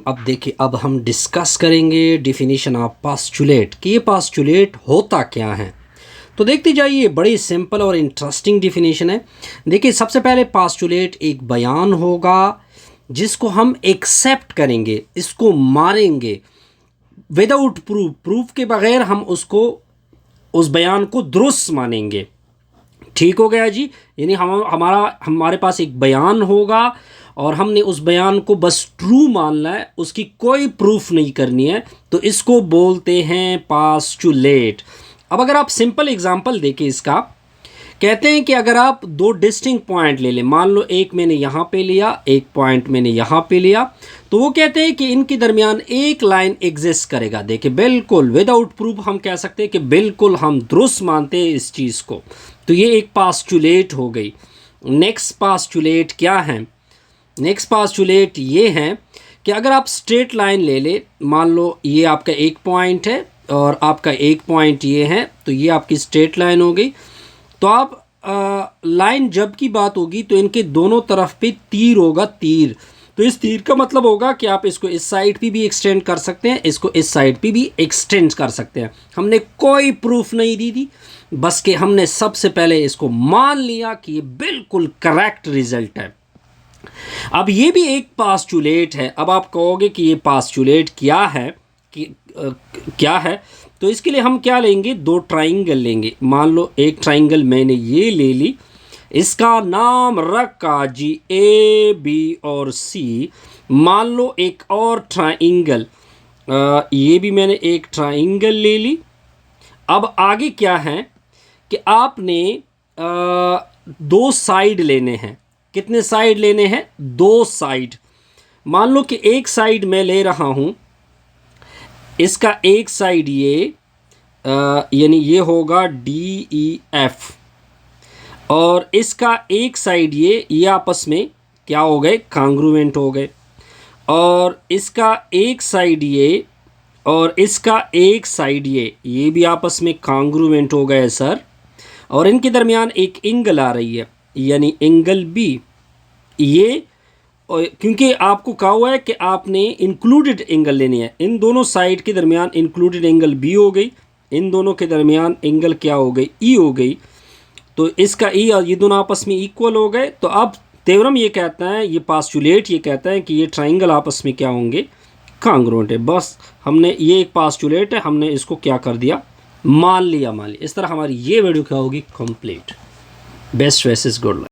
अब देखिए, अब हम डिस्कस करेंगे डिफिनीशन ऑफ पास्चुलेट कि ये पास्चुलेट होता क्या है। तो देखते जाइए, बड़ी सिंपल और इंटरेस्टिंग डिफिनीशन है। देखिए, सबसे पहले पास्चुलेट एक बयान होगा जिसको हम एक्सेप्ट करेंगे, इसको मानेंगे विदाउट प्रूफ, प्रूफ के बगैर हम उसको उस बयान को दुरुस्त मानेंगे। ठीक हो गया जी। यानी हमारे पास एक बयान होगा और हमने उस बयान को बस ट्रू मानना है, उसकी कोई प्रूफ नहीं करनी है, तो इसको बोलते हैं पास्चुलेट। अब अगर आप सिंपल एग्जांपल देखें इसका, कहते हैं कि अगर आप दो डिस्टिंक्ट पॉइंट ले लें, मान लो एक मैंने यहाँ पे लिया, एक पॉइंट मैंने यहाँ पे लिया, तो वो कहते हैं कि इनके दरमियान एक लाइन एग्जिस्ट करेगा। देखिए, बिल्कुल विदाउट प्रूफ हम कह सकते हैं कि बिल्कुल हम दुरुस्त मानते हैं इस चीज़ को, तो ये एक पास्चुलेट हो गई। नेक्स्ट पास्चुलेट क्या है? नेक्स्ट पास्चुलेट ये है कि अगर आप स्ट्रेट लाइन ले ले, मान लो ये आपका एक पॉइंट है और आपका एक पॉइंट ये है, तो ये आपकी स्ट्रेट लाइन हो गई। तो आप लाइन जब की बात होगी तो इनके दोनों तरफ पे तीर होगा, तीर। तो इस तीर का मतलब होगा कि आप इसको इस साइड पे भी एक्सटेंड कर सकते हैं, इसको इस साइड पे भी एक्सटेंड कर सकते हैं। हमने कोई प्रूफ नहीं दी थी, बस कि हमने सबसे पहले इसको मान लिया कि ये बिल्कुल करेक्ट रिजल्ट है। अब ये भी एक पास्चुलेट है। अब आप कहोगे कि ये पास्चुलेट क्या है, कि क्या है, तो इसके लिए हम क्या लेंगे, दो ट्राइंगल लेंगे। मान लो एक ट्राइंगल मैंने ये ले ली, इसका नाम रखा जी ए बी और सी। मान लो एक और ट्राइंगल, ये भी मैंने एक ट्राइंगल ले ली। अब आगे क्या है कि आपने दो साइड लेने हैं। कितने साइड लेने हैं? दो साइड। मान लो कि एक साइड मैं ले रहा हूँ, इसका एक साइड ये यानी ये होगा डी ई एफ, और इसका एक साइड ये आपस में क्या हो गए, कांग्रुएंट हो गए। और इसका एक साइड ये और इसका एक साइड ये भी आपस में कांग्रुएंट हो गए सर। और इनके दरमियान एक एंगल आ रही है, यानी एंगल बी। ये क्योंकि आपको कहा हुआ है कि आपने इंक्लूडेड एंगल लेनी है, इन दोनों साइड के दरमियान इंक्लूडेड एंगल बी हो गई, इन दोनों के दरमियान एंगल क्या हो गई, ई हो गई। तो इसका ई और ये दोनों आपस में इक्वल हो गए। तो अब थ्योरम ये कहता है, ये पास्चुलेट ये कहता है कि ये ट्राइंगल आपस में क्या होंगे, कांग्रुएंट है। बस हमने ये एक पास्चुलेट है, हमने इसको क्या कर दिया, मान लिया। इस तरह हमारी ये वीडियो क्या होगी, complete. Best wishes, good luck.